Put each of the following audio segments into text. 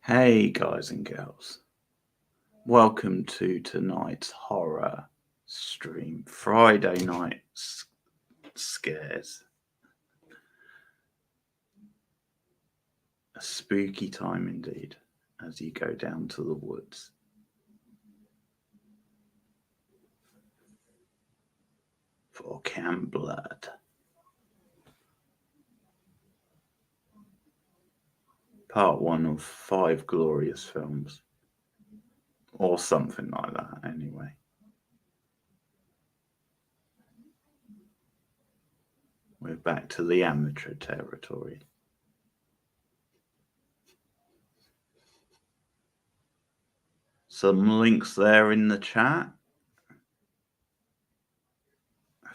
Hey guys and girls, welcome to tonight's horror stream, Friday night scares. A spooky time indeed as you go down to the woods. For Camp Blood. Part 1 of 5 glorious films. Or something like that, anyway. We're back to the amateur territory. Some links there in the chat.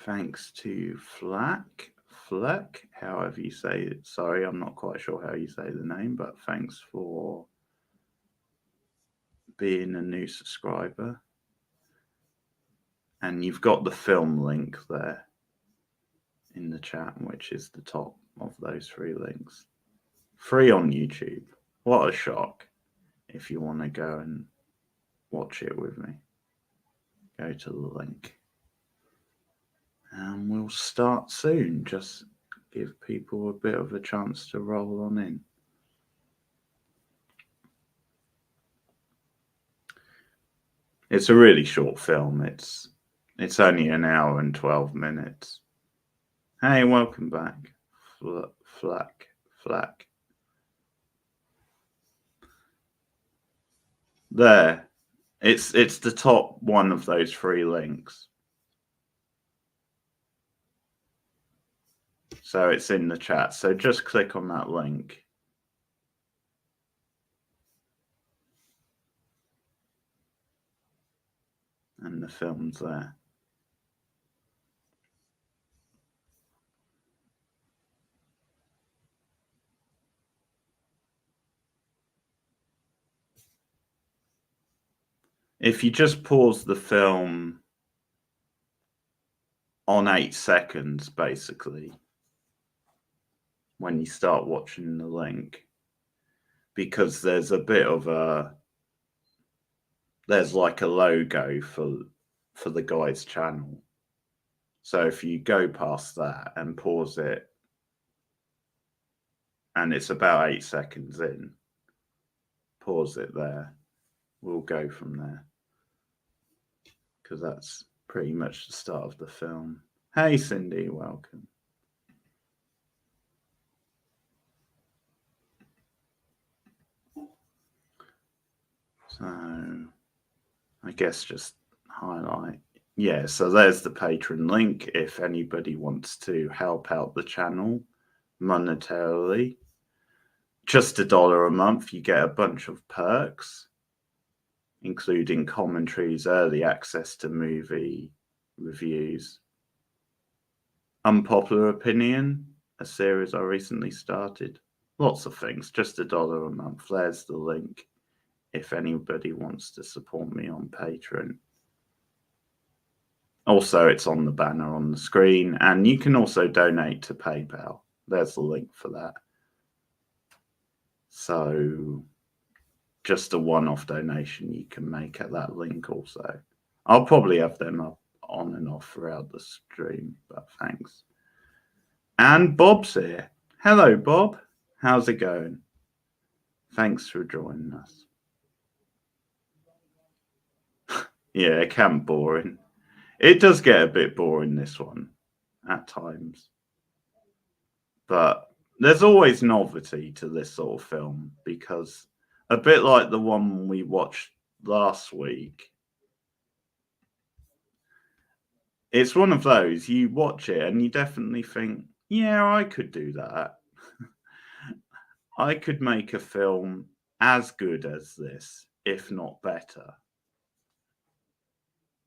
Thanks to Fleck, however you say it. Sorry, I'm not quite sure how you say the name, but thanks for being a new subscriber. And you've got the film link there in the chat, which is the top of those 3 links. Free on YouTube. What a shock. If you want to go and watch it with me, go to the link. And we'll start soon. Just give people a bit of a chance to roll on in. It's a really short film. It's only an hour and 12 minutes. Hey, welcome back. Flack. There. It's the top one of those 3 links. So it's in the chat. So just click on that link. And the film's there. If you just pause the film on 8 seconds, basically, when you start watching the link, because there's a bit of there's like a logo for the guy's channel. So if you go past that and pause it, and it's about 8 seconds in, pause it there. We'll go from there. Because that's pretty much the start of the film. Hey, Cindy, welcome. So, I guess just highlight. Yeah, so there's the Patreon link if anybody wants to help out the channel monetarily. Just $1 a month, you get a bunch of perks, including commentaries, early access to movie reviews. Unpopular Opinion, a series I recently started. Lots of things, just $1 a month. There's the link if anybody wants to support me on Patreon. Also, it's on the banner on the screen, and you can also donate to PayPal. There's the link for that. So just a one-off donation you can make at that link also. I'll probably have them up on and off throughout the stream, but thanks. And Bob's here. Hello, Bob. How's it going? Thanks for joining us. Yeah, it can be boring. It does get a bit boring, this one, at times. But there's always novelty to this sort of film, because a bit like the one we watched last week, it's one of those, you watch it and you definitely think, yeah, I could do that. I could make a film as good as this, if not better.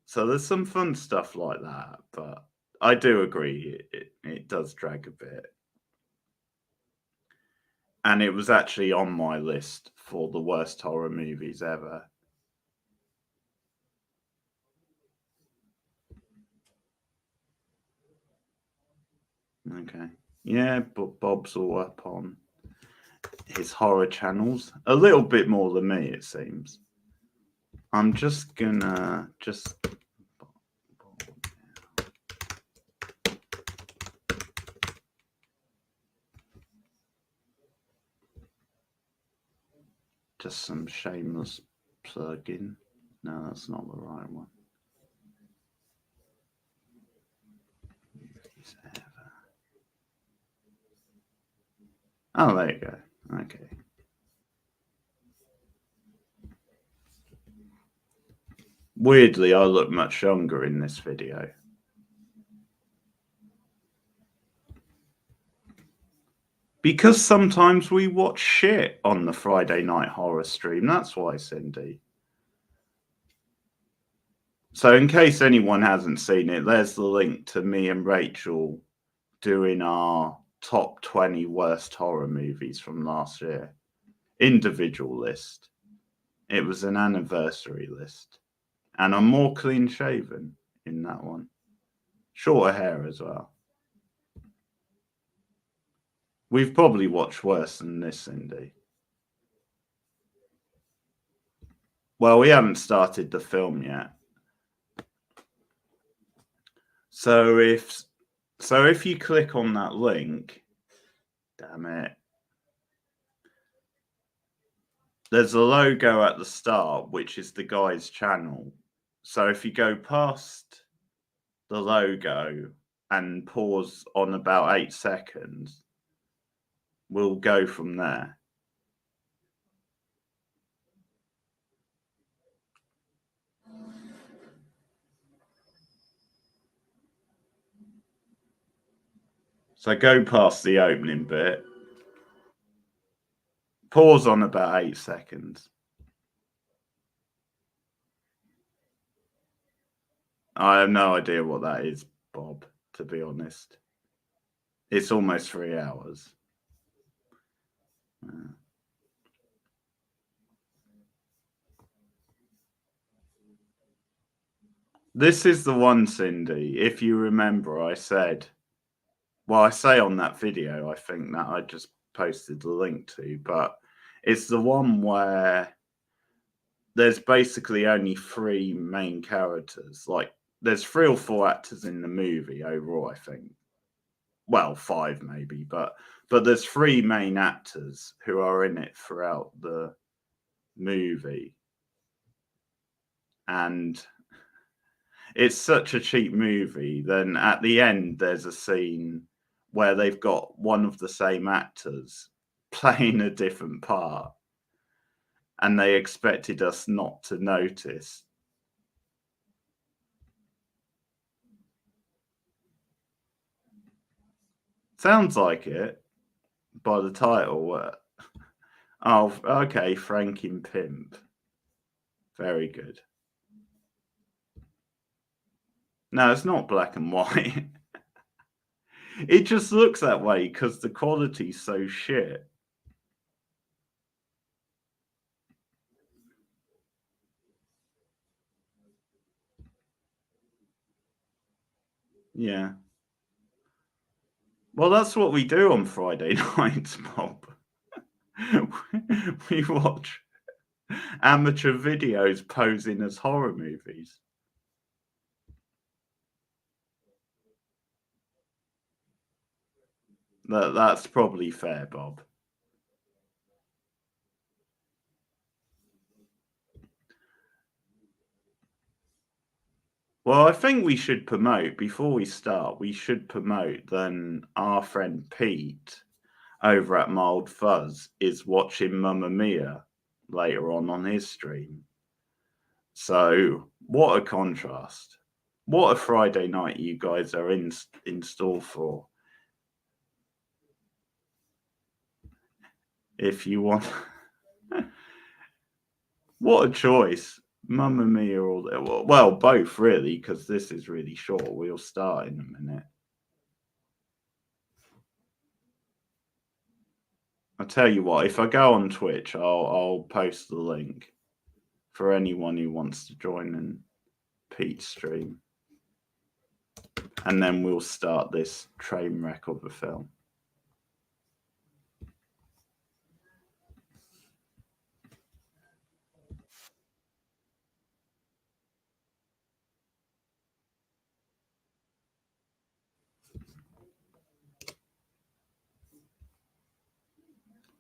So there's some fun stuff like that, but I do agree it does drag a bit. And it was actually on my list for the worst horror movies ever. Okay. Yeah, but Bob's all up on his horror channels. A little bit more than me, it seems. I'm just gonna just some shameless plug-in. No, that's not the right one. Oh, there you go. Okay. Weirdly, I look much younger in this video. Because sometimes we watch shit on the Friday night horror stream. That's why, Cindy. So in case anyone hasn't seen it, there's the link to me and Rachel doing our top 20 worst horror movies from last year. Individual list. It was an anniversary list. And I'm more clean shaven in that one. Shorter hair as well. We've probably watched worse than this, Cindy. Well, we haven't started the film yet. So if you click on that link, damn it, there's a logo at the start, which is the guy's channel. So if you go past the logo and pause on about 8 seconds, we'll go from there. So go past the opening bit, pause on about 8 seconds. I have no idea what that is, Bob, to be honest. It's almost 3 hours. This is the one, Cindy. If you remember, I said, well, I say on that video, I think that I just posted the link to, but it's the one where there's basically only 3 main characters. Like, there's 3 or 4 actors in the movie overall, I think. Well, 5 maybe, but there's 3 main actors who are in it throughout the movie. And it's such a cheap movie. Then at the end, there's a scene where they've got one of the same actors playing a different part, and they expected us not to notice. Sounds like it by the title. Oh, okay, Franken Pimp. Very good. No, it's not black and white. It just looks that way because the quality's so shit. Yeah. Well, that's what we do on Friday nights, Bob. We watch amateur videos posing as horror movies. That's probably fair, Bob. Well, I think we should promote, before we start, we should promote then our friend Pete over at Mild Fuzz is watching Mamma Mia later on his stream. So what a contrast. What a Friday night you guys are in store for. If you want. What a choice. Mamma Mia or well, both really, because this is really short. We'll start in a minute. I'll tell you what, if I go on Twitch, I'll post the link for anyone who wants to join in Pete's stream. And then we'll start this train wreck of a film.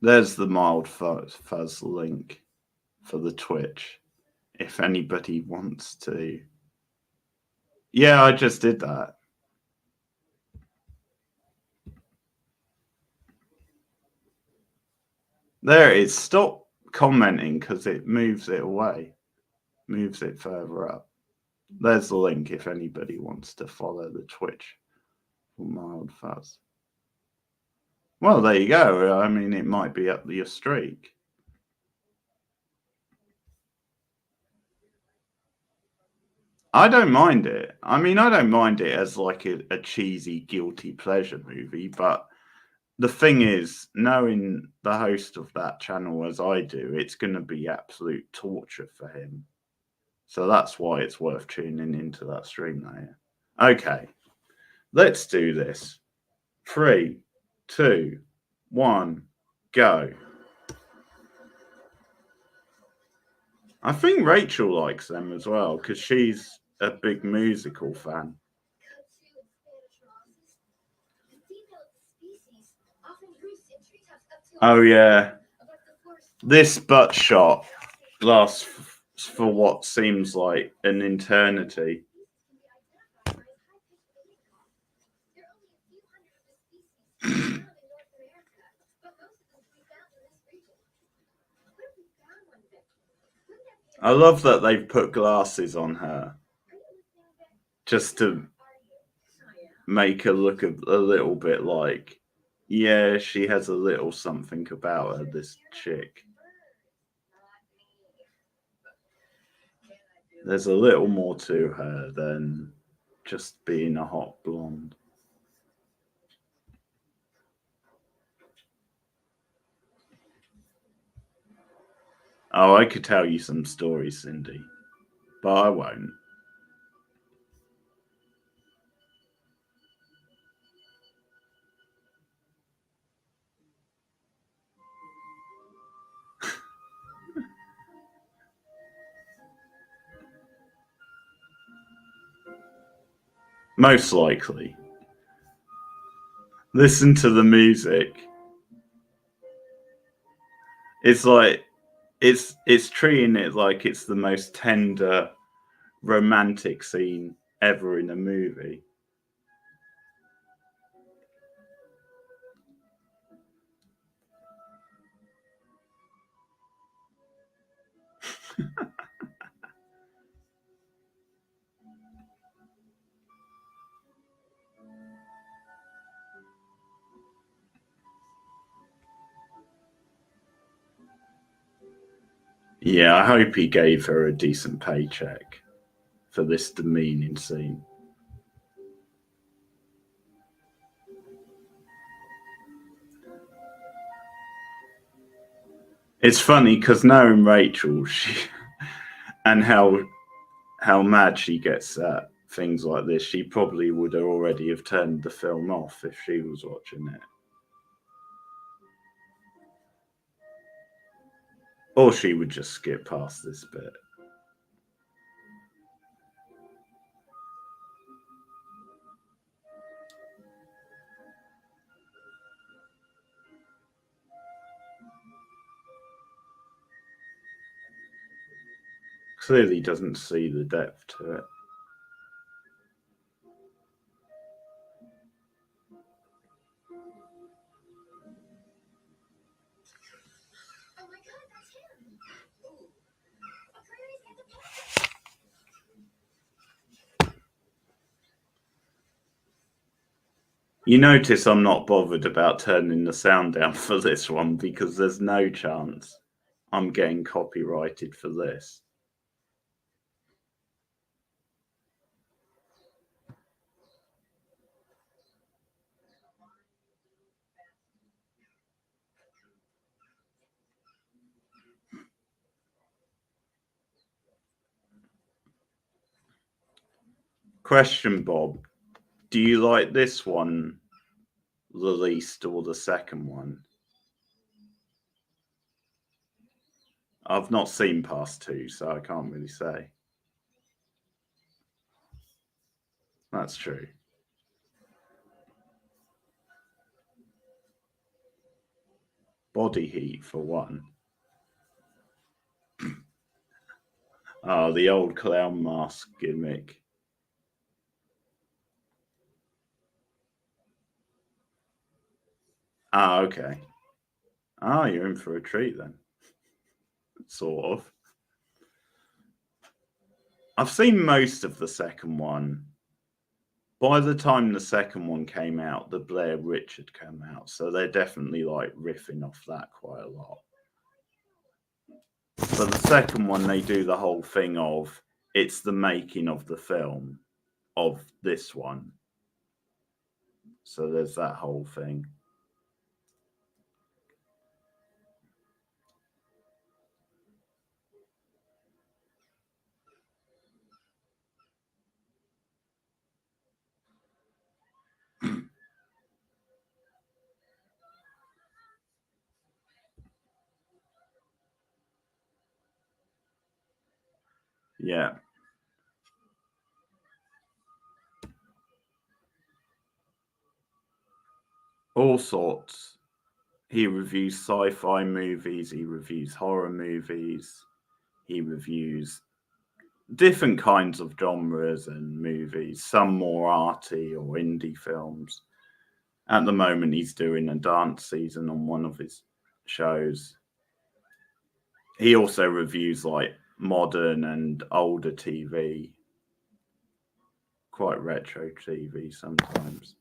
There's the mild fuzz link for the Twitch. If anybody wants to. Yeah, I just did that. There it is. Stop commenting because it moves it away. Moves it further up. There's the link if anybody wants to follow the Twitch for mild fuzz. Well, there you go. I mean, it might be up your streak. I don't mind it. I mean, I don't mind it as like a cheesy, guilty pleasure movie, but the thing is, knowing the host of that channel as I do, it's going to be absolute torture for him. So that's why it's worth tuning into that stream later. Okay, let's do this. 3, 2, 1, go. I think Rachel likes them as well because she's a big musical fan. Oh, yeah. This butt shot lasts for what seems like an eternity. I love that they've put glasses on her just to make her look a little bit like, yeah, she has a little something about her, this chick. There's a little more to her than just being a hot blonde. Oh, I could tell you some stories, Cindy, but I won't. Most likely. Listen to the music. It's like it's treating it like it's the most tender, romantic scene ever in a movie. Yeah, I hope he gave her a decent paycheck for this demeaning scene. It's funny because knowing Rachel, and how mad she gets at things like this, she probably would already have turned the film off if she was watching it. Or she would just skip past this bit. Clearly doesn't see the depth to it. You notice I'm not bothered about turning the sound down for this one because there's no chance I'm getting copyrighted for this. Question, Bob. Do you like this one the least or the second one? I've not seen past 2, so I can't really say. That's true. Body heat for one. Oh, the old clown mask gimmick. Ah, okay. Ah, you're in for a treat then. Sort of. I've seen most of the second one. By the time the second one came out, the Blair Witch had come out, so they're definitely like riffing off that quite a lot. But the second one, they do the whole thing of it's the making of the film of this one. So there's that whole thing. Yeah. All sorts. He reviews sci-fi movies, he reviews horror movies, he reviews different kinds of genres and movies, some more arty or indie films. At the moment, he's doing a dance season on one of his shows. He also reviews like modern and older TV, quite retro TV sometimes.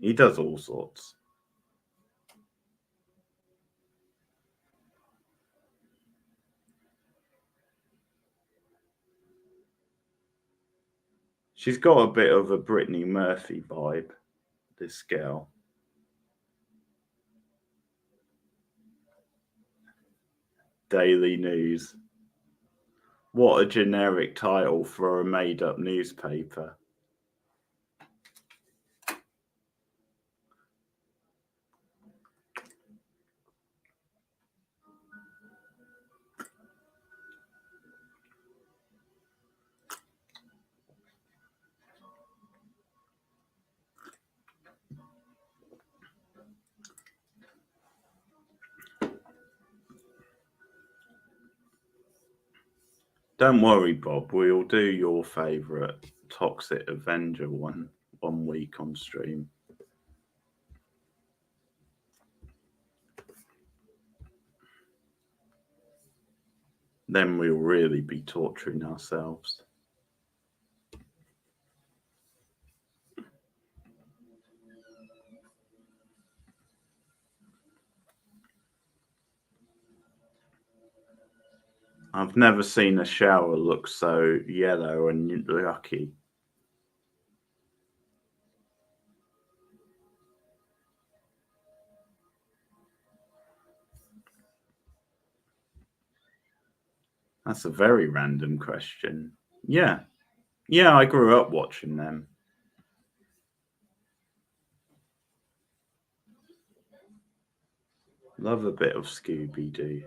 He does all sorts. She's got a bit of a Brittany Murphy vibe, this girl. Daily News. What a generic title for a made up newspaper. Don't worry, Bob. We'll do your favourite Toxic Avenger one week on stream. Then we'll really be torturing ourselves. I've never seen a shower look so yellow and yucky. That's a very random question. Yeah. Yeah, I grew up watching them. Love a bit of Scooby Doo.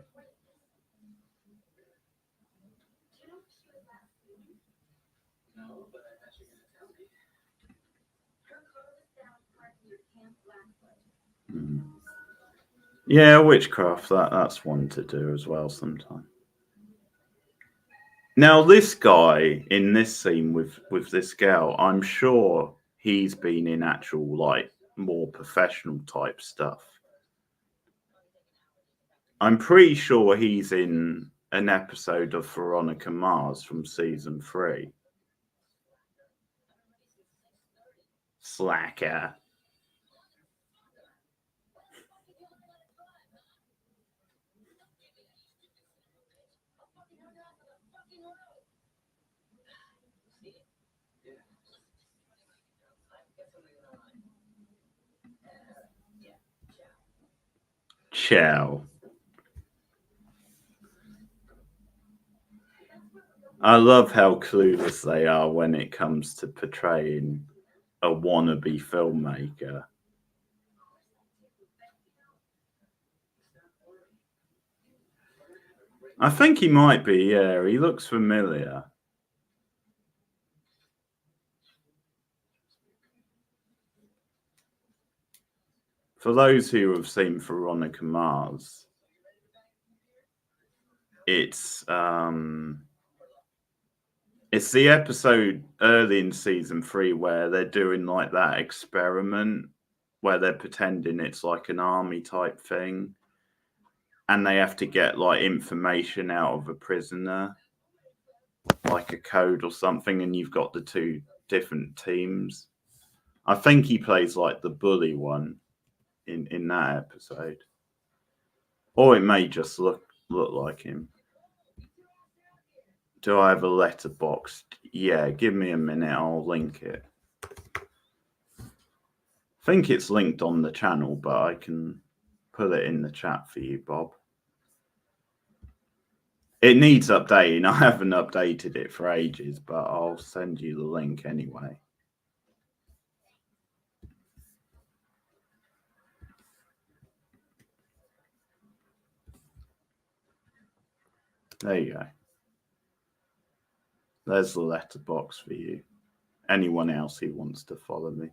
Yeah, witchcraft, that's one to do as well sometime. Now, this guy in this scene with this girl, I'm sure he's been in actual, like, more professional type stuff. I'm pretty sure he's in an episode of Veronica Mars from season 3. Slacker. Ciao. I love how clueless they are when it comes to portraying a wannabe filmmaker. I think he might be, yeah. He looks familiar. For those who have seen Veronica Mars, it's the episode early in season 3 where they're doing like that experiment where they're pretending it's like an army type thing, and they have to get like information out of a prisoner, like a code or something, and you've got the two different teams. I think he plays like the bully one in that episode, or it may just look like him. Do I have a letterbox? Yeah, give me a minute, I'll link it. I think it's linked on the channel, but I can put it in the chat for you, Bob. It needs updating. I haven't updated it for ages, but I'll send you the link anyway. There you go. There's the letterbox for you. Anyone else who wants to follow me.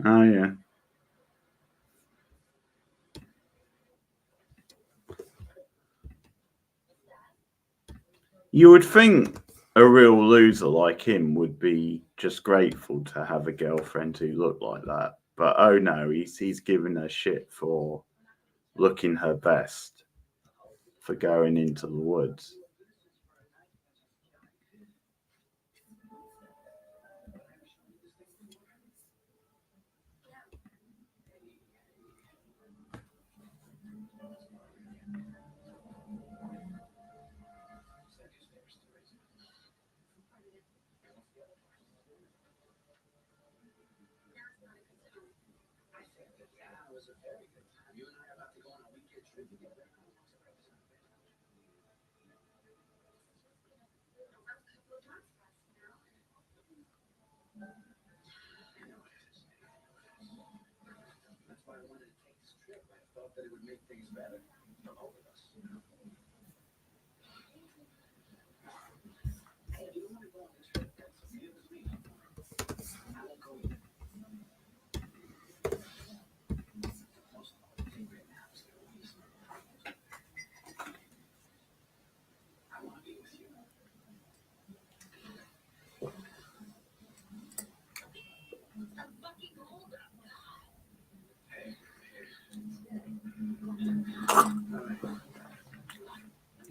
Oh, yeah. You would think a real loser like him would be just grateful to have a girlfriend who looked like that. But oh no, he's giving her shit for looking her best, for going into the woods.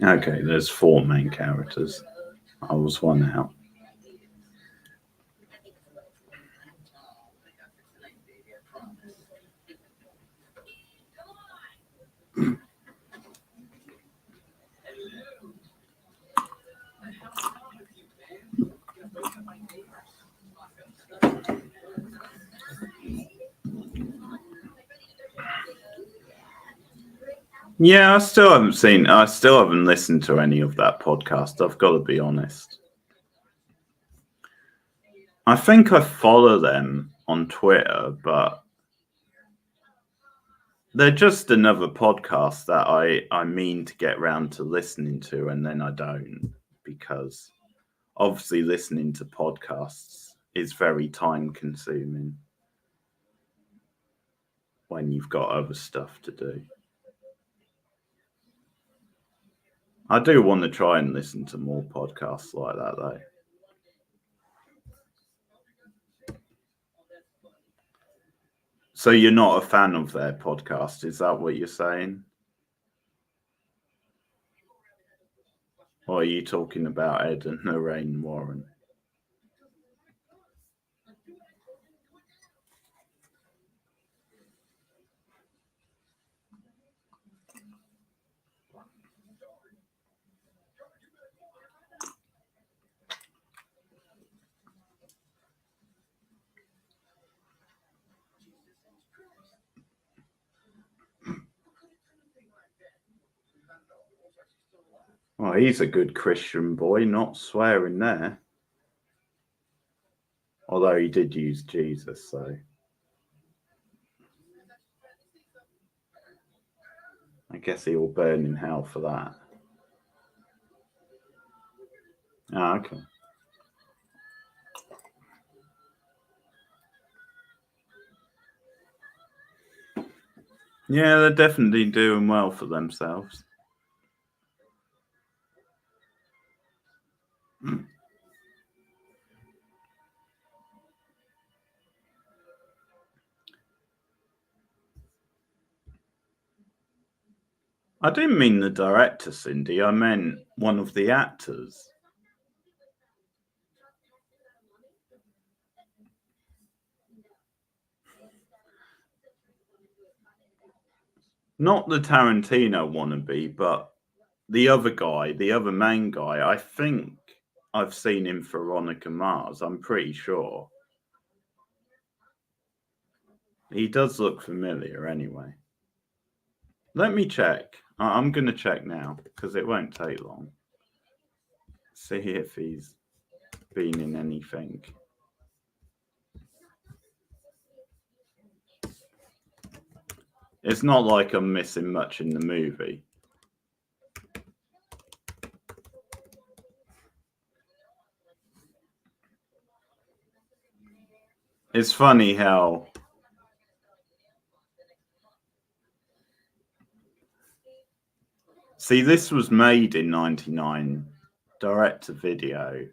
Okay, there's 4 main characters. I was one out. Yeah, I still haven't listened to any of that podcast. I've got to be honest. I think I follow them on Twitter, but they're just another podcast that I mean to get round to listening to, and then I don't, because obviously listening to podcasts is very time consuming when you've got other stuff to do. I do want to try and listen to more podcasts like that, though. So you're not a fan of their podcast, is that what you're saying? Or are you talking about Ed and Lorraine Warren? Well, he's a good Christian boy, not swearing there. Although he did use Jesus, so. I guess he will burn in hell for that. Ah, okay. Yeah, they're definitely doing well for themselves. I didn't mean the director, Cindy. I meant one of the actors. Not the Tarantino wannabe, but the other guy, the other main guy. I think I've seen him for Veronica Mars. I'm pretty sure. He does look familiar anyway. Let me check. I'm going to check now because it won't take long. See if he's been in anything. It's not like I'm missing much in the movie. It's funny how see, this was made in 99, direct to video,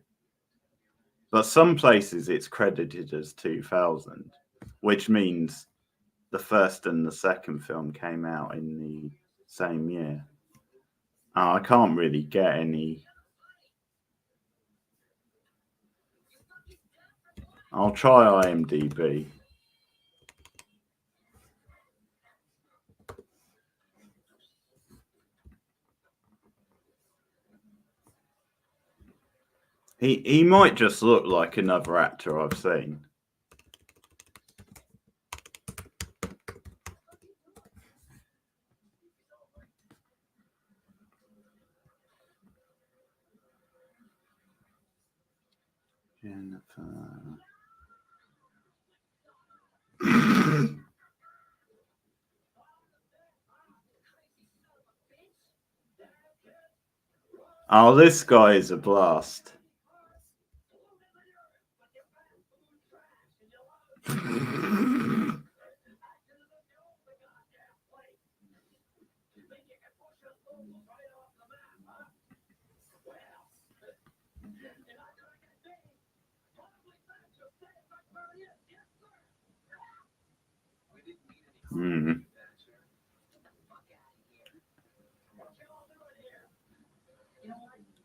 but some places it's credited as 2000, which means the first and the second film came out in the same year. I can't really get any. I'll try IMDb. He might just look like another actor I've seen. Jennifer. Oh, this guy is a blast.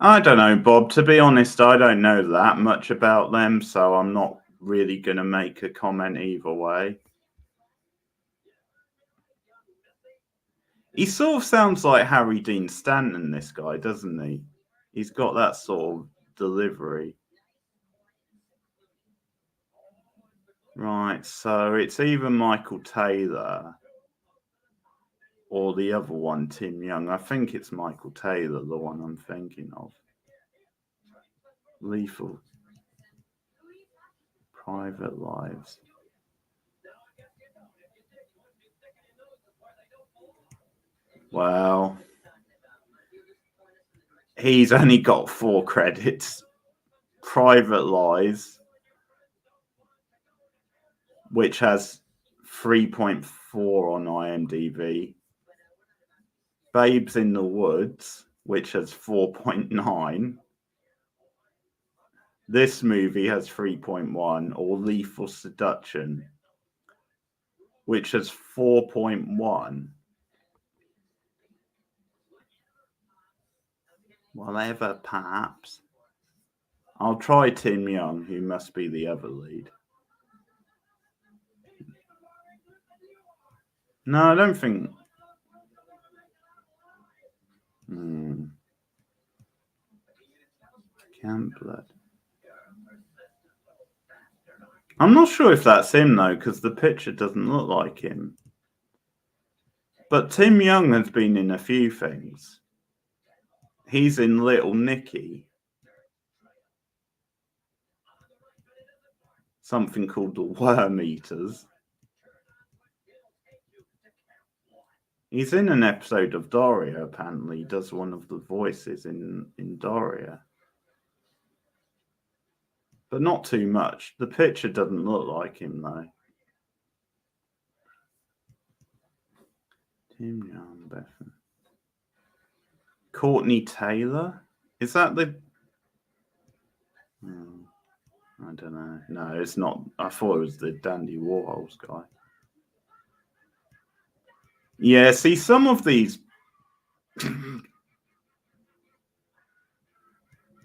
I don't know, Bob. To be honest, I don't know that much about them, so I'm not really going to make a comment either way. He sort of sounds like Harry Dean Stanton, this guy, doesn't he? He's got that sort of delivery. Right, so it's either Michael Taylor or the other one, Tim Young. I think it's Michael Taylor, the one I'm thinking of. Lethal. Private Lives. Well, he's only got 4 credits. Private Lies, which has 3.4 on IMDb. Babes in the Woods, which has 4.9. This movie has 3.1, or Lethal Seduction, which has 4.1. Whatever, perhaps. I'll try Tim Young, who must be the other lead. No, I don't think. Camp Blood. I'm not sure if that's him though, because the picture doesn't look like him. But Tim Young has been in a few things. He's in Little Nicky. Something called the Worm Eaters. He's in an episode of Daria, apparently. He does one of the voices in Daria. But not too much. The picture doesn't look like him, though. Tim Young, Bethan. Courtney Taylor? Is that the... I don't know. No, it's not. I thought it was the Dandy Warhols guy. Yeah, see, some of these...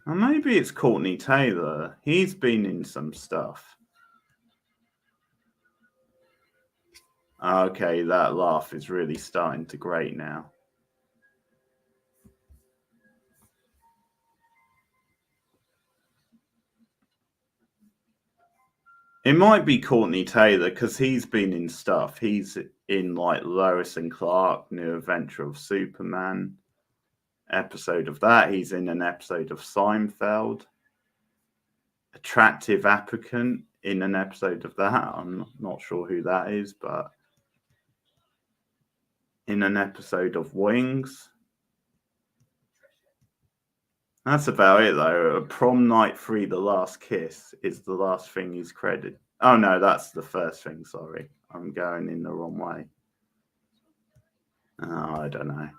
Well, maybe it's Courtney Taylor. He's been in some stuff. Okay, that laugh is really starting to grate now. It might be Courtney Taylor because he's been in stuff. He's in like Lois and Clark, New Adventure of Superman episode of that. He's in an episode of Seinfeld. Attractive Applicant in an episode of that. I'm not sure who that is, but in an episode of Wings. That's about it, though. Prom Night 3, The Last Kiss is the last thing he's credited. Oh, no, that's the first thing. Sorry. I'm going in the wrong way. Oh, I don't know.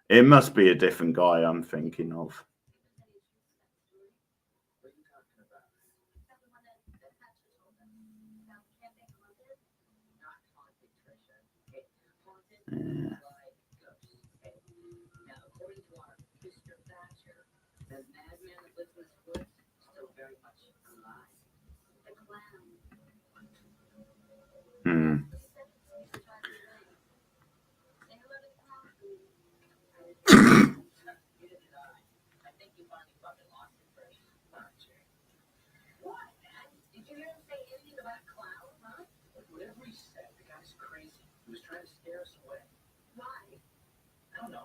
It must be a different guy I'm thinking of. Yeah.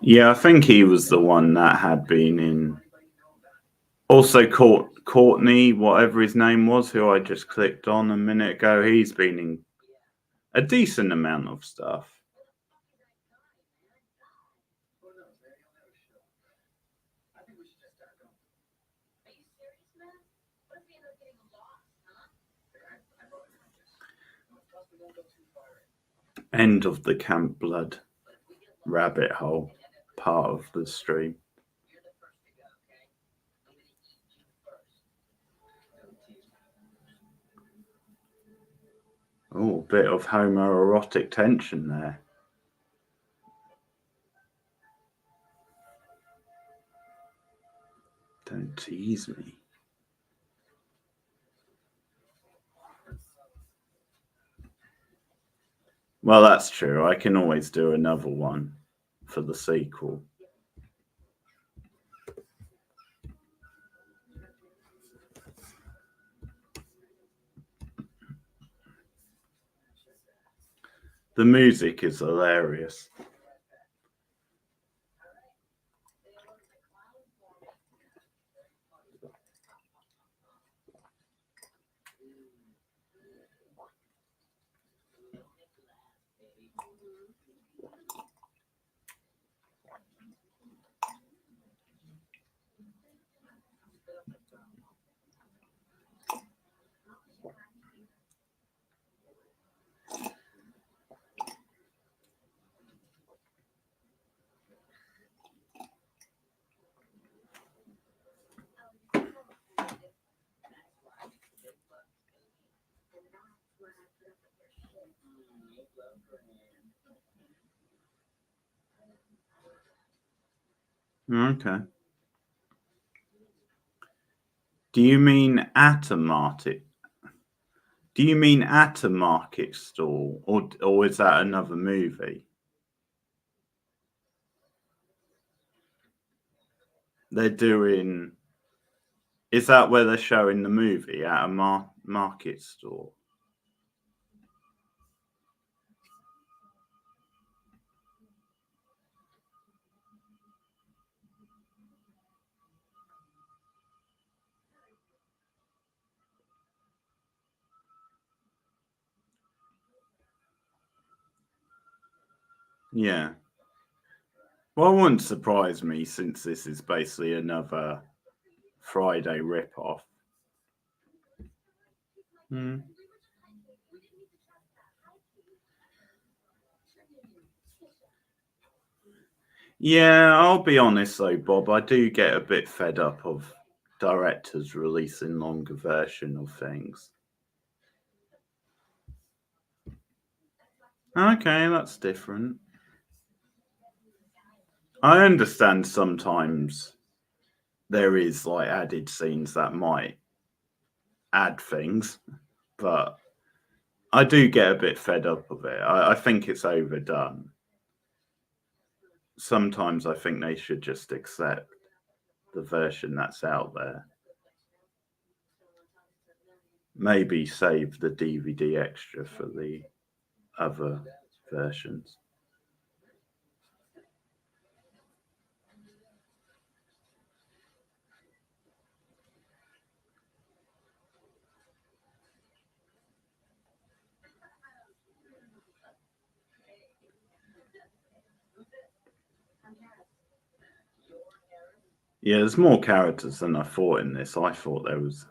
Yeah, I think he was the one that had been in. Also, Courtney, whatever his name was, who I just clicked on a minute ago, he's been in a decent amount of stuff. End of the Camp Blood rabbit hole part of the stream. Oh, a bit of homoerotic tension there. Don't tease me. Well, that's true. I can always do another one for the sequel. The music is hilarious. Okay. Do you mean at a market? Do you mean at a market stall, or is that another movie? They're doing. Is that where they're showing the movie at a market stall? Yeah. Well, it wouldn't surprise me since this is basically another Friday ripoff. Hmm. Yeah, I'll be honest though, Bob. I do get a bit fed up of directors releasing longer version of things. Okay, that's different. I understand sometimes there is like added scenes that might add things, but I do get a bit fed up of it. I think it's overdone. Sometimes I think they should just accept the version that's out there. Maybe save the DVD extra for the other versions. Yeah, there's more characters than I thought in this. I thought there was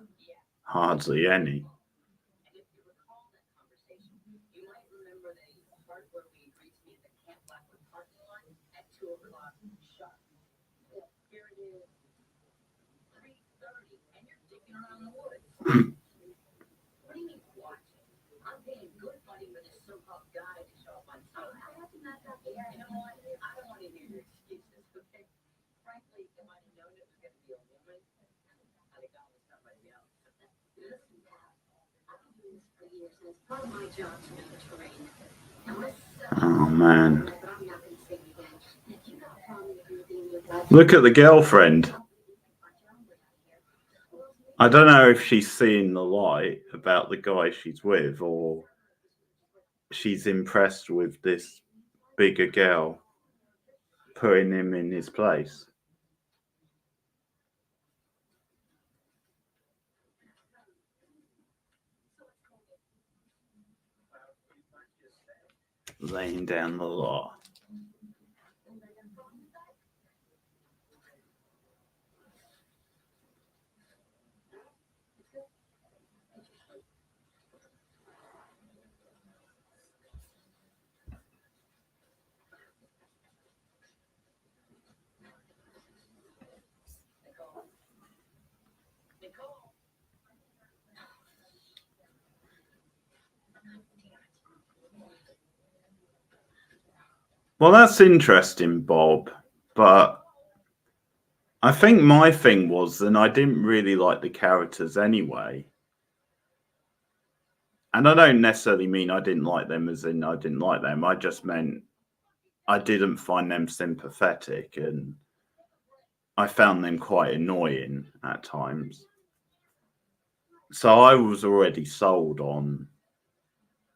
hardly any. Oh man. Look at the girlfriend. I don't know if she's seeing the light about the guy she's with or she's impressed with this bigger girl putting him in his place. Laying down the law. Well, that's interesting, Bob, but I think my thing was that I didn't really like the characters anyway. And I don't necessarily mean I didn't like them as in I didn't like them. I just meant I didn't find them sympathetic and I found them quite annoying at times. So I was already sold on,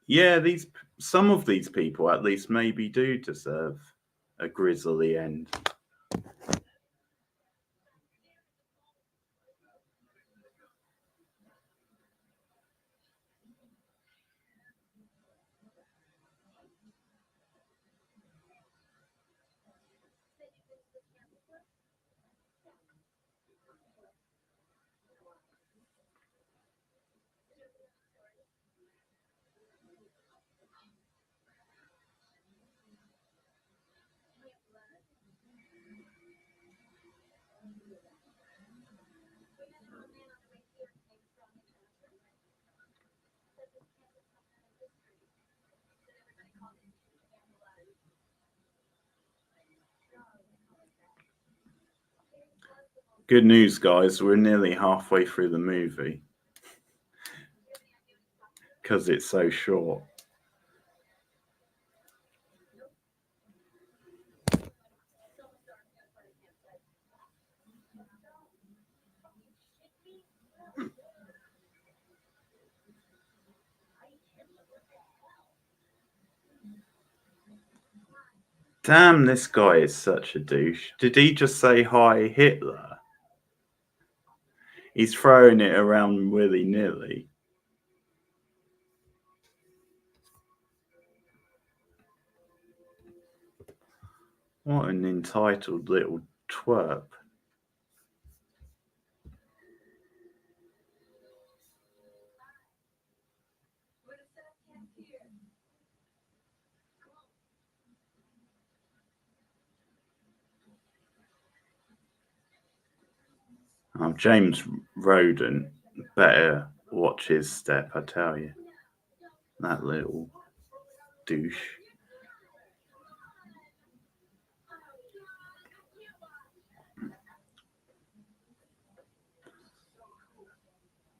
yeah, these some of these people at least maybe do deserve a grisly end. Good news, guys. We're nearly halfway through the movie because it's so short. Damn, this guy is such a douche. Did he just say hi, Hitler? He's throwing it around willy-nilly. What an entitled little twerp. James Roden better watch his step, I tell you. That little douche.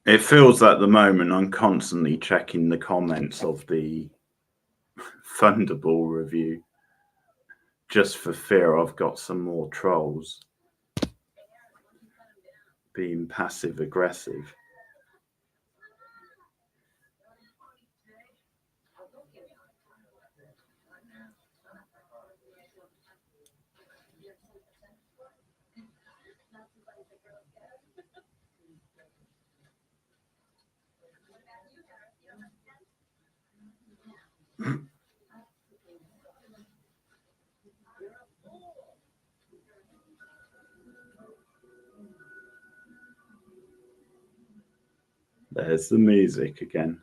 It feels at the moment I'm constantly checking the comments of the Thunderball review just for fear I've got some more trolls being passive aggressive. There's the music again.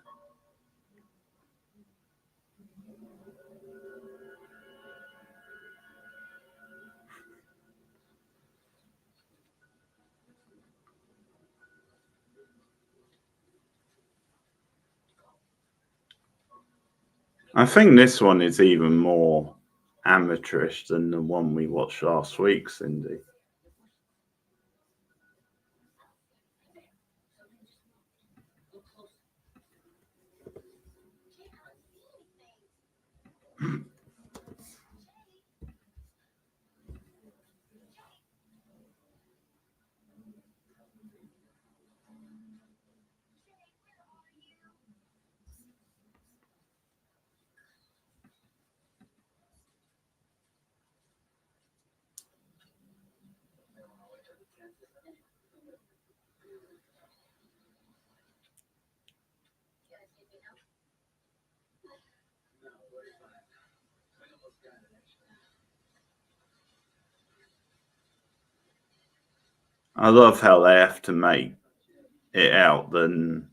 I think this one is even more amateurish than the one we watched last week, Cindy. I love how they have to make it out than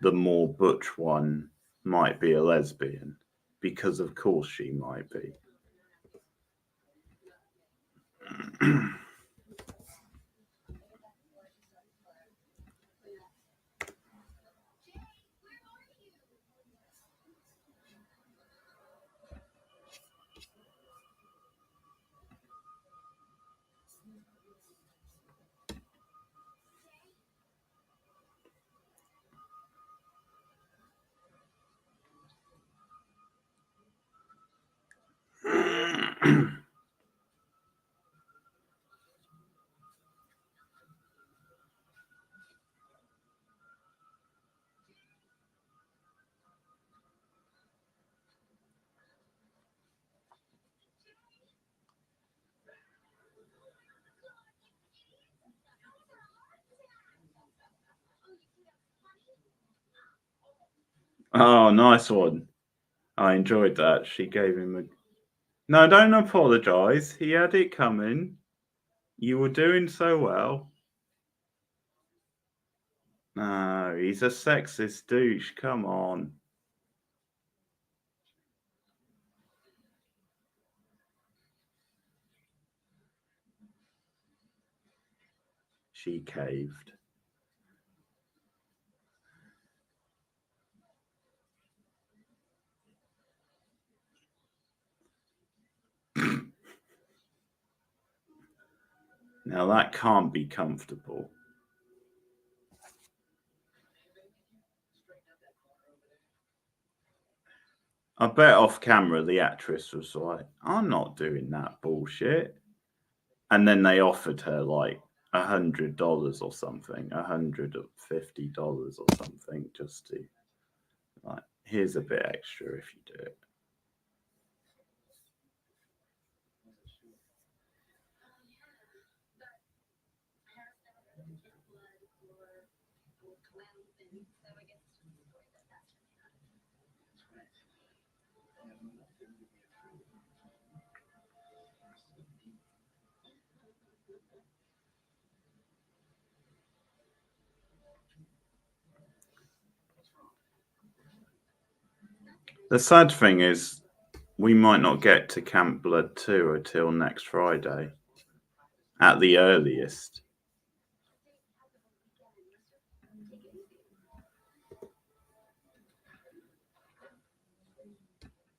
the more butch one might be a lesbian, because of course she might be. Oh, nice one. I enjoyed that. She gave him a. No, don't apologize. He had it coming. You were doing so well. No, he's a sexist douche. Come on. She caved. Now that can't be comfortable. I bet off camera the actress was like, I'm not doing that bullshit. And then they offered her like $100 or something, $150 or something, just to like, here's a bit extra if you do it. The sad thing is, we might not get to Camp Blood 2 until next Friday, at the earliest.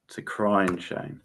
It's a crying shame.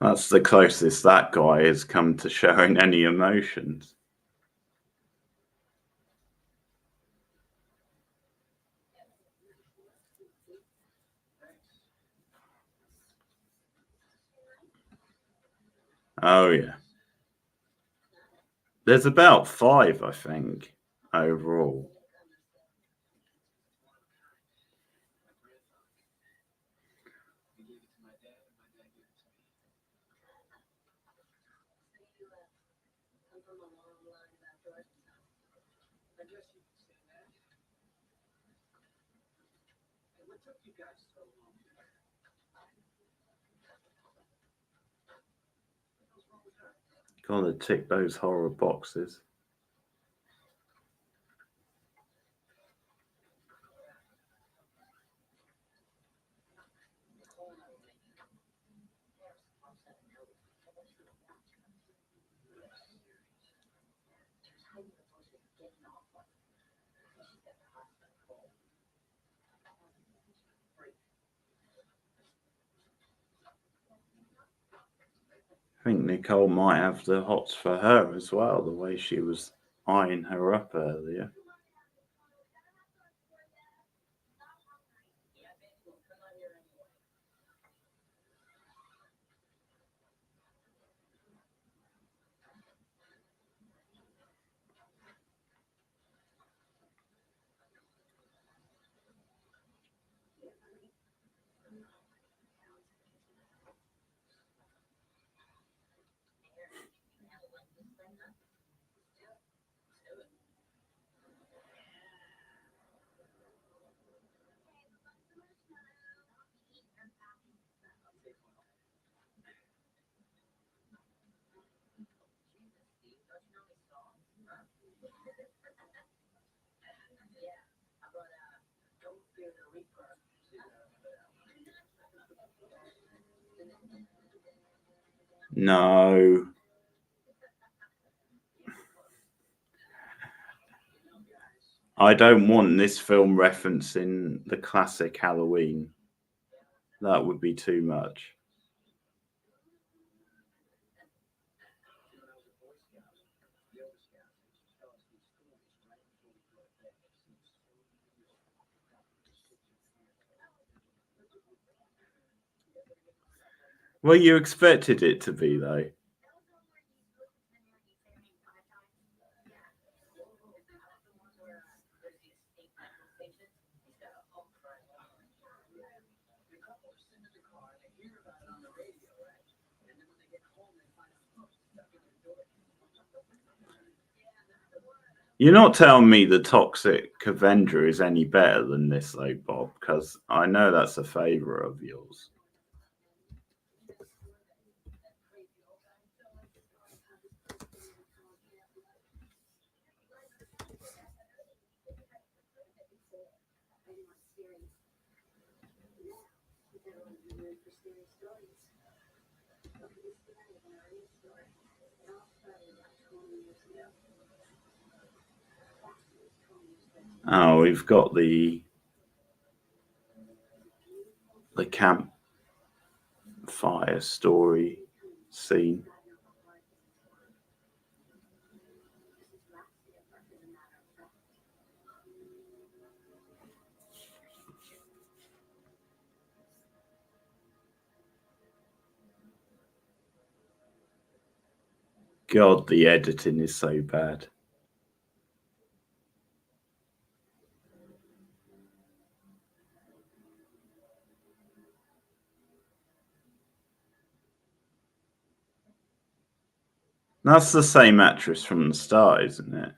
That's the closest that guy has come to showing any emotions. Oh, yeah. There's about 5, I think, overall. Gotta tick those horror boxes. I think Nicole might have the hots for her as well, the way she was eyeing her up earlier. No. I don't want this film referencing the classic Halloween. That would be too much. Well, you expected it to be, though. You're not telling me the Toxic Avenger is any better than this, though, Bob, because I know that's a favourite of yours. Oh, we've got the campfire story scene. God, the editing is so bad. That's the same actress from the start, isn't it?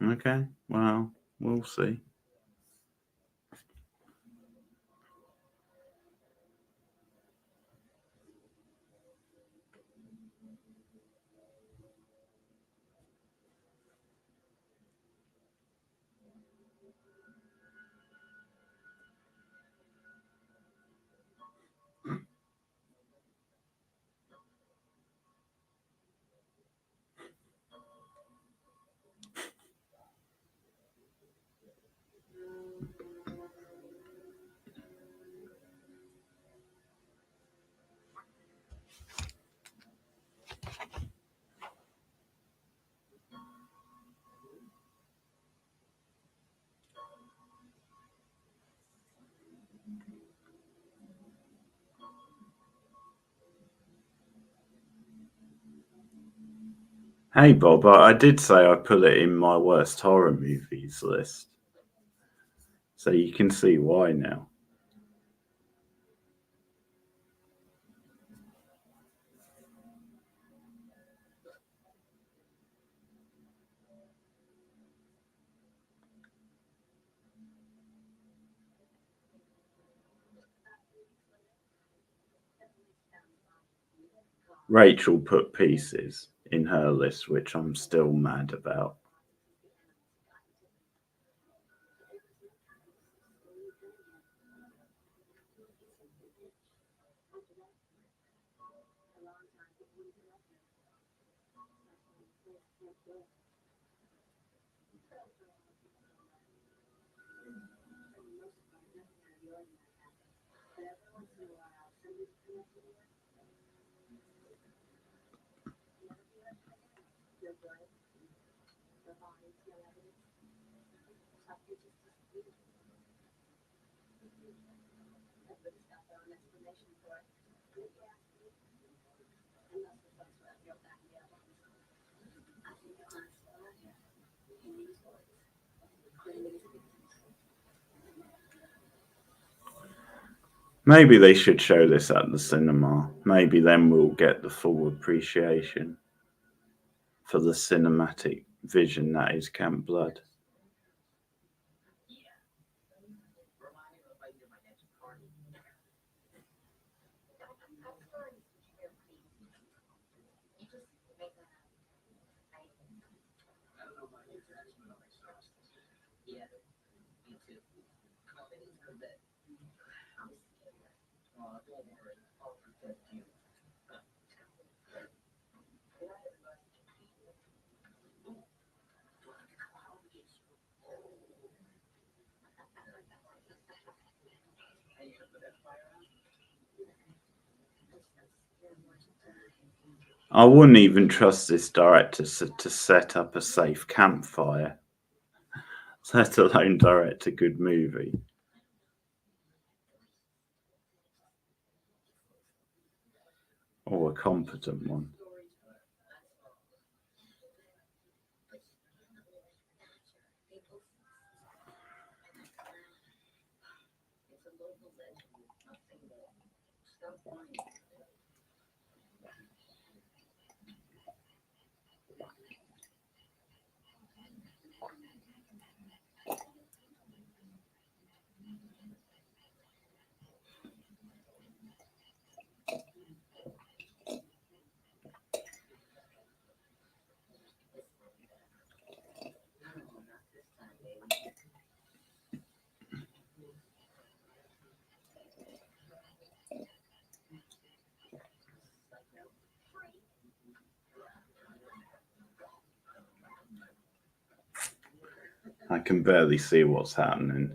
Okay, well, we'll see. Hey, Bob, I did say I put it in my worst horror movies list. So you can see why now. Rachel put Pieces in her list, which I'm still mad about. Maybe they should show this at the cinema. Maybe then we'll get the full appreciation for the cinematic vision that is Camp Blood. I wouldn't even trust this director to set up a safe campfire, let alone direct a good movie. Or a competent one. I can barely see what's happening.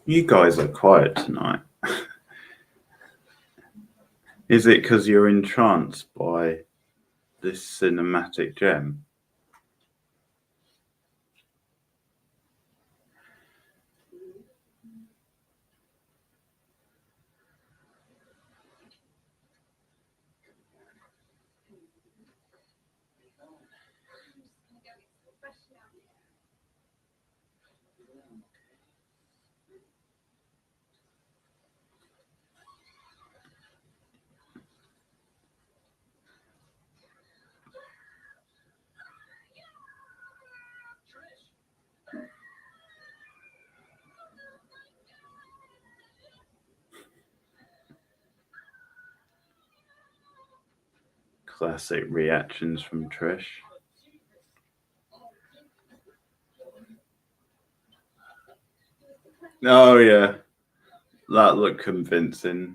You guys are quiet tonight. Is it because you're entranced by this cinematic gem? Classic reactions from Trish. Oh yeah, that looked convincing.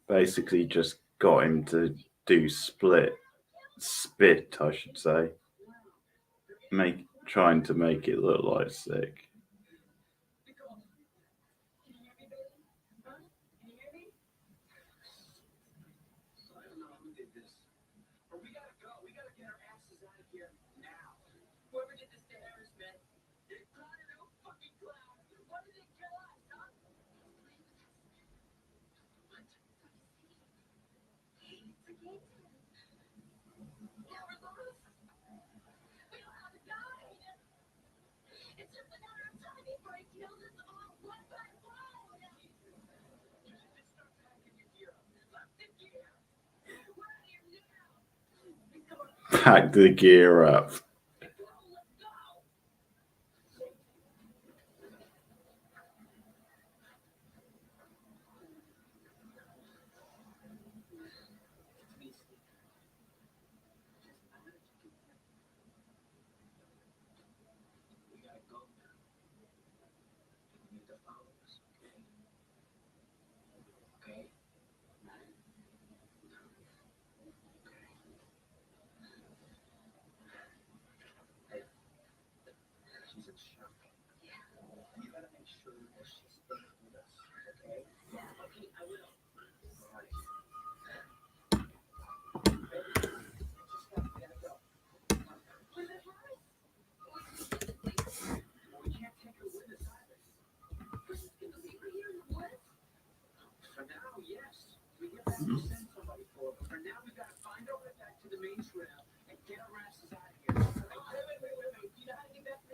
Basically just got him to do spit, I should say. Trying to make it look like sick. Pack the gear up.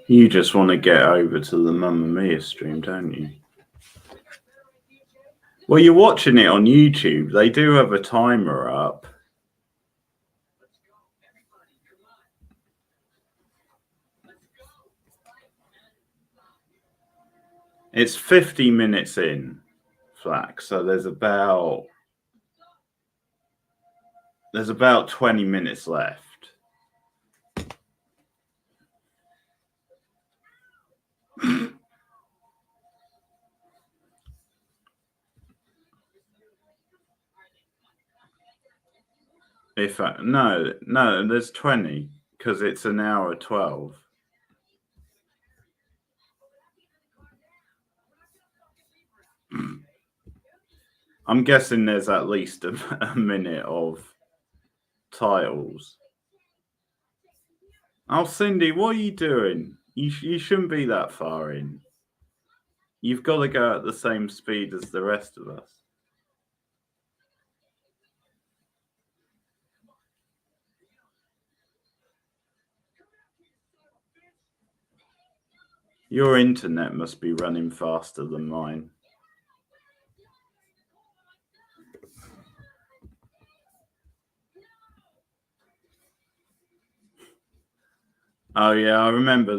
You just want to get over to the Mamma Mia stream, don't you? Well, you're watching it on YouTube. They do have a timer up. It's 50 minutes in, Flack. So there's about 20 minutes left. No, there's 20 because it's an hour 12. I'm guessing there's at least a minute of titles. Oh, Cindy, what are you doing? You shouldn't be that far in. You've got to go at the same speed as the rest of us. Your internet must be running faster than mine. Oh yeah, I remember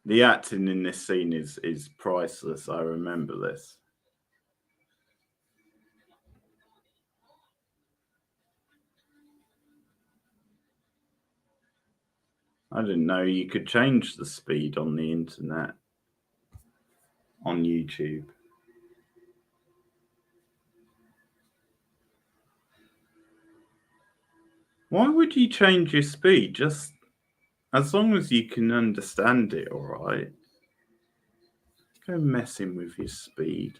the acting in this scene is priceless. I remember this. I didn't know you could change the speed on the internet on YouTube. Why would you change your speed? Just as long as you can understand it, all right. Go messing with your speed.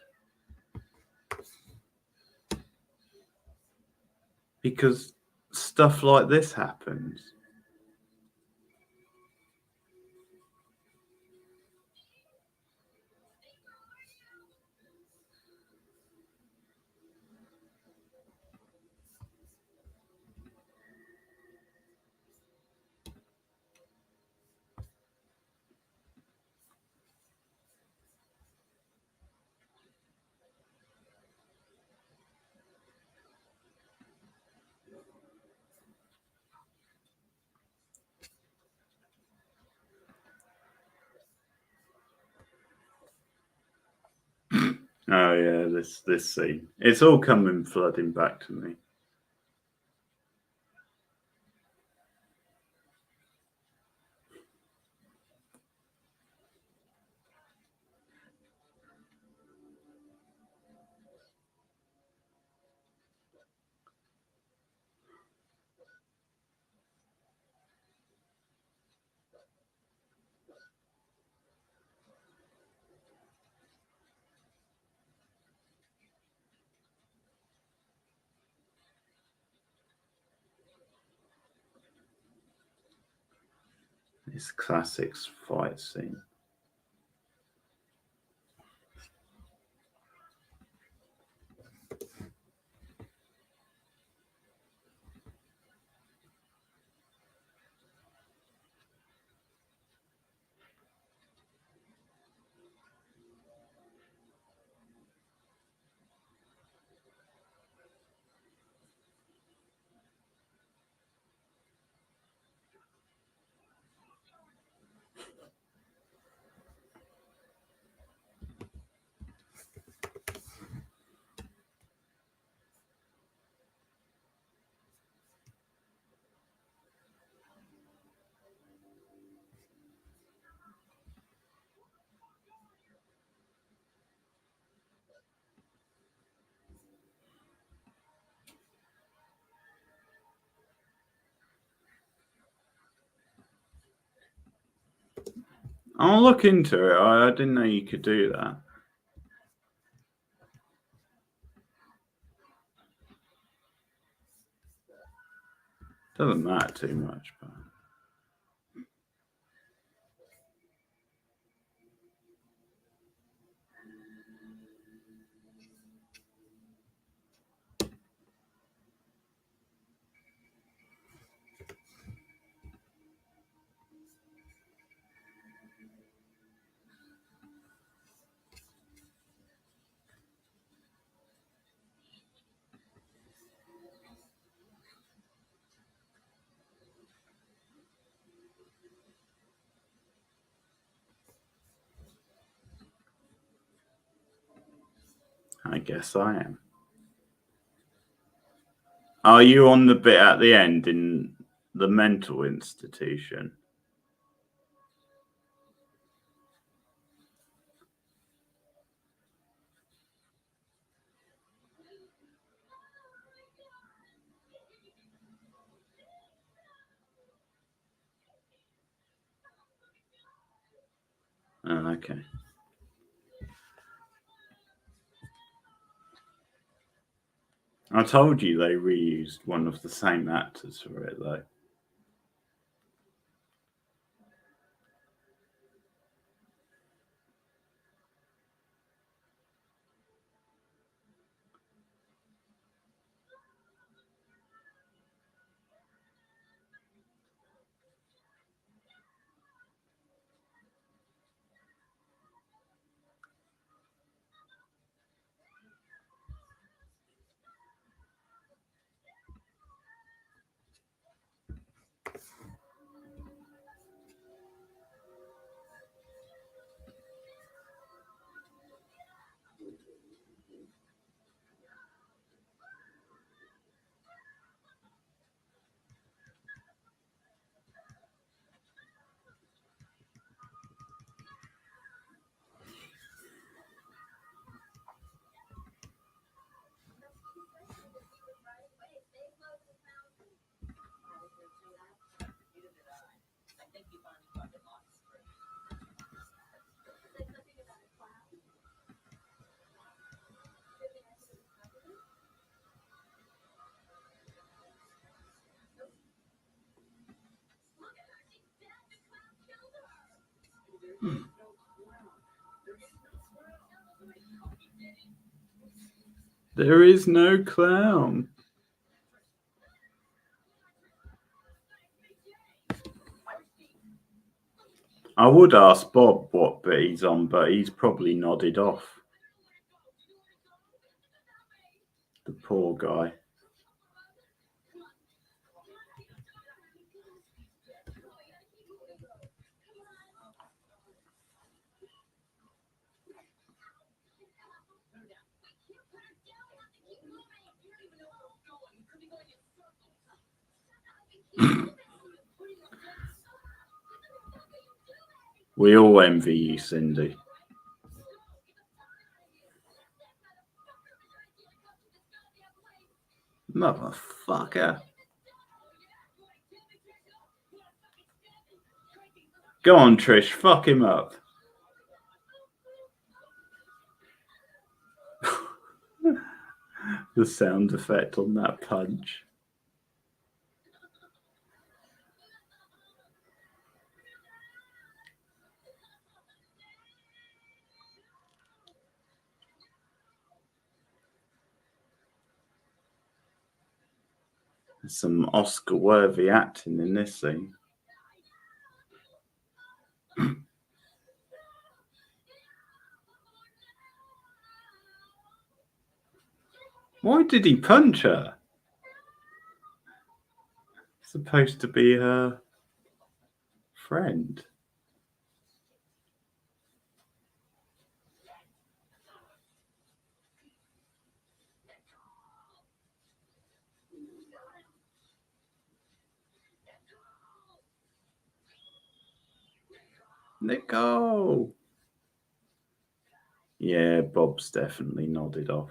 Because stuff like this happens. Oh yeah, this scene. It's all coming flooding back to me. This classics fight scene. I'll look into it. I didn't know you could do that. Doesn't matter too much, but I guess I am. Are you on the bit at the end in the mental institution? Oh, okay. I told you they reused one of the same actors for it, though. There is no clown. I would ask Bob what bit he's on, but he's probably nodded off. The poor guy. We all envy you, Cindy. Motherfucker. Go on, Trish, fuck him up. The sound effect on that punch. There's some Oscar-worthy acting in this scene. Why did he punch her? Supposed to be her friend. Nicole. Yeah, Bob's definitely nodded off.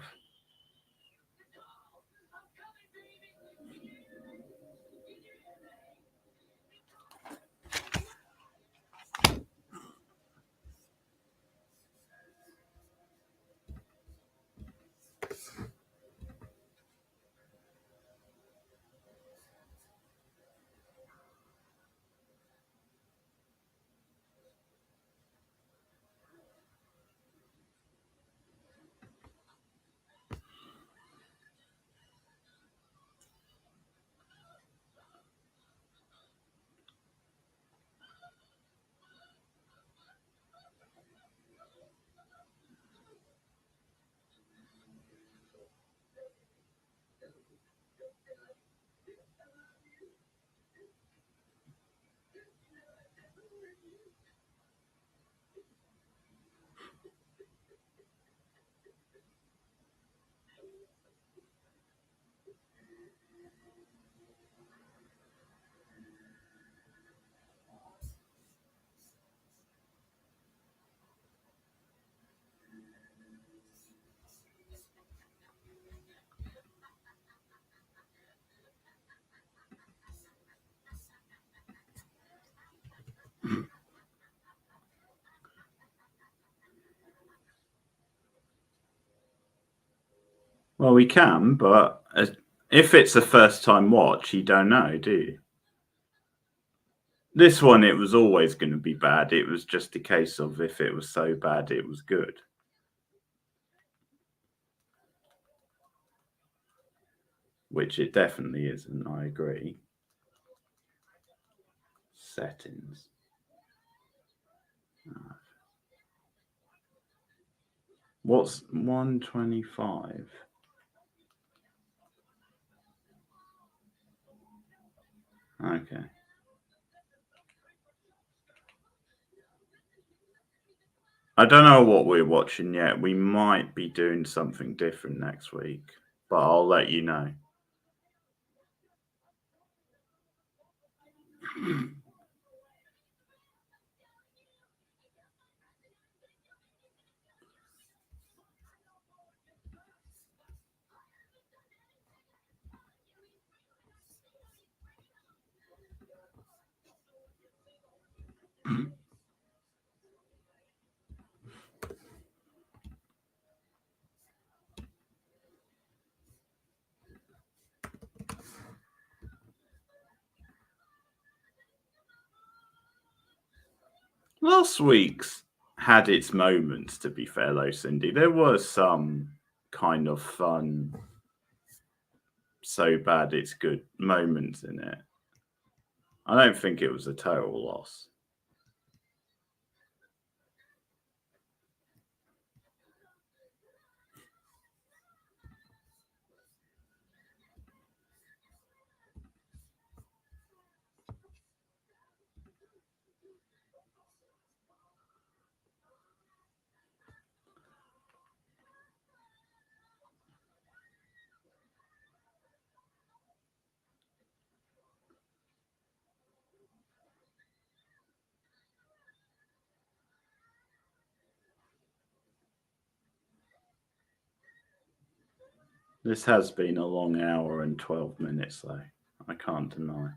Well, we can, but if it's a first time watch, you don't know, do you? This one, it was always going to be bad. It was just a case of if it was so bad, it was good. Which it definitely isn't, I agree. Settings. What's 125? Okay. I don't know what we're watching yet. We might be doing something different next week, but I'll let you know. Last week's had its moments, to be fair, though, Cindy. There were some kind of fun, so bad it's good moments in it. I don't think it was a total loss. This has been a long hour and 12 minutes, though. I can't deny.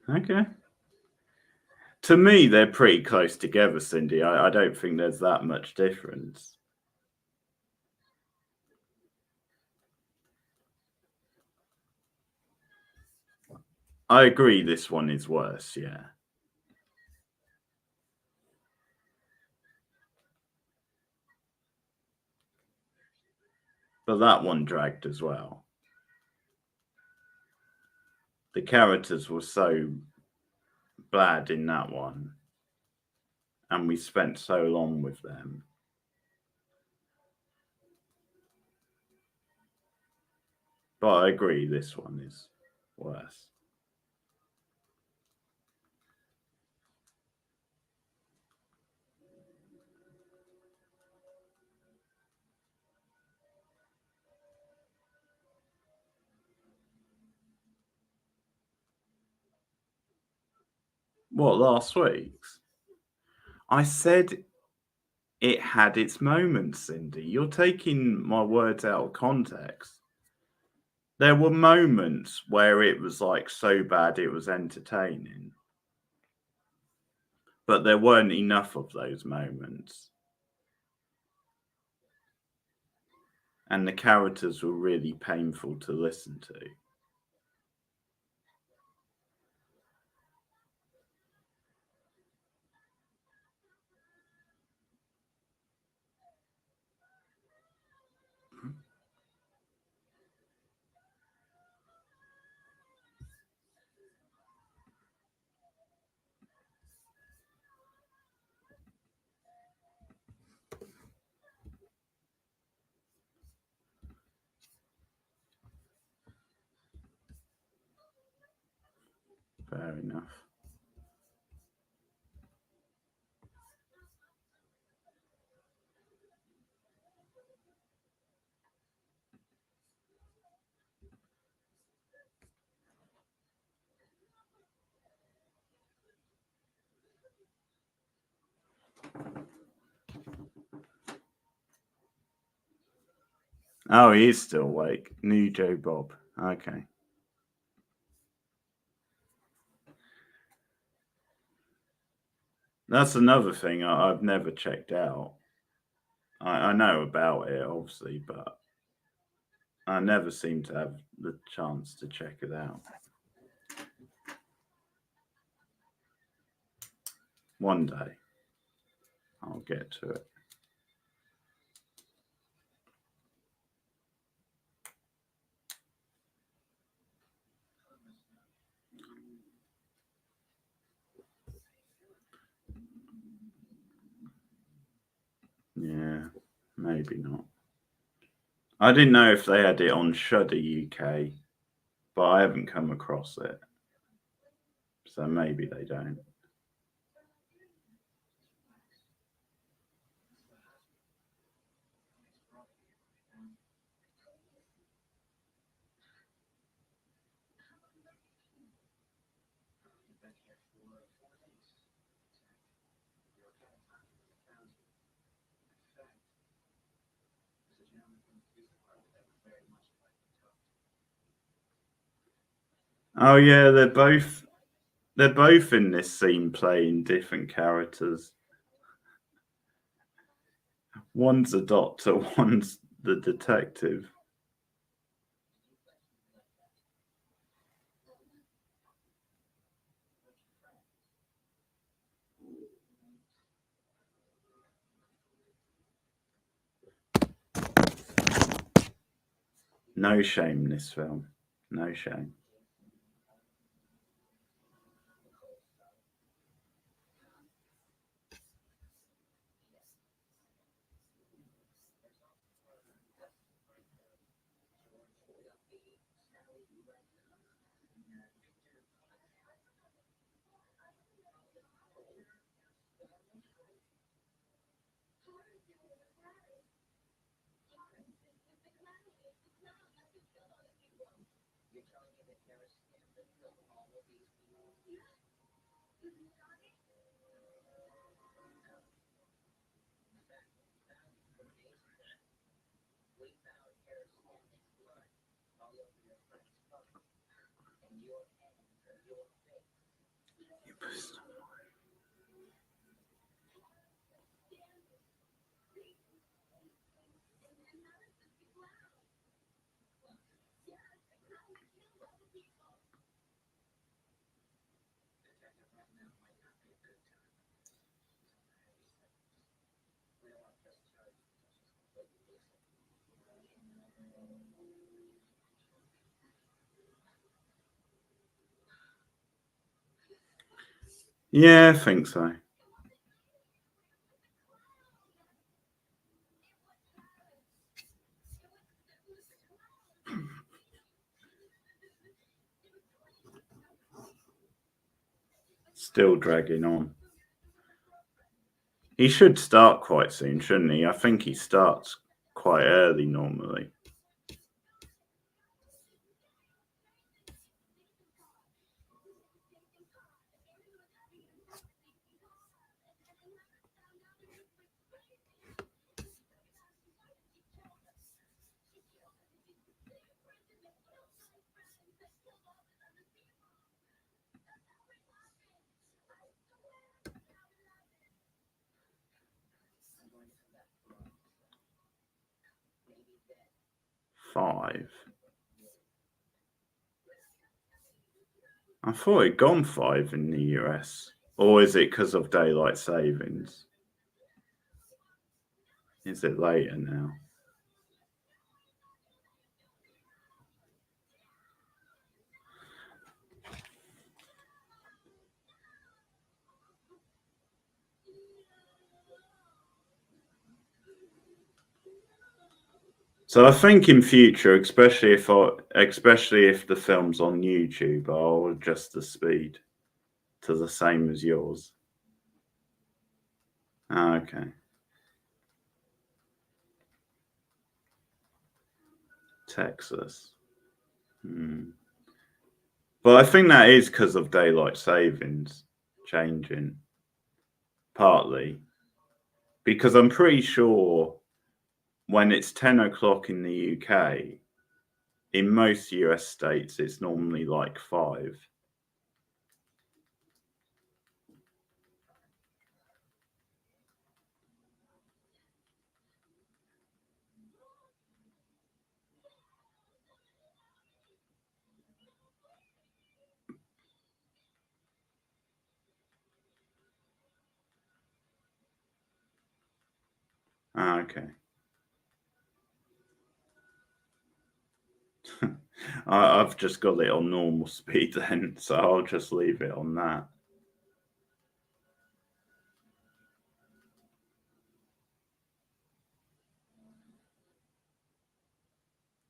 Okay. To me, they're pretty close together, Cindy. I don't think there's that much difference. I agree this one is worse, yeah. But that one dragged as well. The characters were so bad in that one, and we spent so long with them. But I agree this one is worse. What, last week's? I said it had its moments, Cindy. You're taking my words out of context. There were moments where it was like so bad it was entertaining. But there weren't enough of those moments. And the characters were really painful to listen to. Fair enough. Oh, he is still awake. New Joe Bob. Okay. That's another thing I've never checked out. I know about it, obviously, but I never seem to have the chance to check it out. One day, I'll get to it. Yeah, maybe not. I didn't know if they had it on Shudder UK, but I haven't come across it. So maybe they don't. Oh yeah, they're both in this scene playing different characters. One's a doctor, one's the detective. No shame in this film. No shame. Yeah, I think so. Still dragging on. He should start quite soon, shouldn't he? I think he starts quite early normally. Five. I thought it'd gone 5 in the US. Or is it because of daylight savings? Is it later now? So I think in future, especially if the film's on YouTube, I'll adjust the speed to the same as yours. Okay. Texas. But I think that is because of daylight savings changing, partly. Because I'm pretty sure when it's 10 o'clock in the UK, in most US states, it's normally like 5. Okay. I've just got it on normal speed then, so I'll just leave it on that.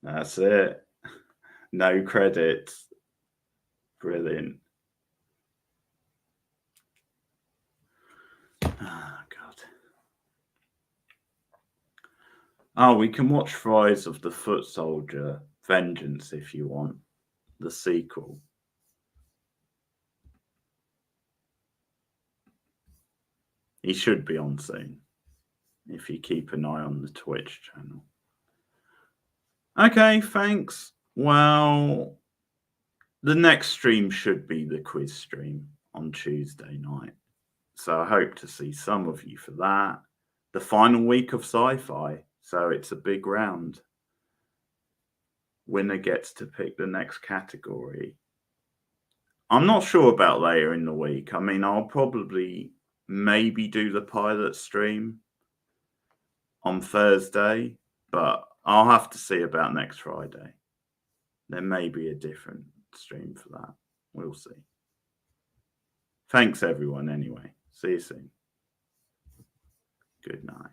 That's it. No credits. Brilliant. Oh, God. Oh, we can watch Rise of the Foot Soldier Vengeance if you want. The sequel. He should be on soon if you keep an eye on the Twitch channel. Okay, thanks. Well, the next stream should be the quiz stream on Tuesday night. So I hope to see some of you for that. The final week of sci-fi. So it's a big round. Winner gets to pick the next category. I'm not sure about later in the week. I mean, I'll probably maybe do the pilot stream on Thursday, but I'll have to see about next Friday. There may be a different stream for that. We'll see. Thanks, everyone, anyway. See you soon. Good night.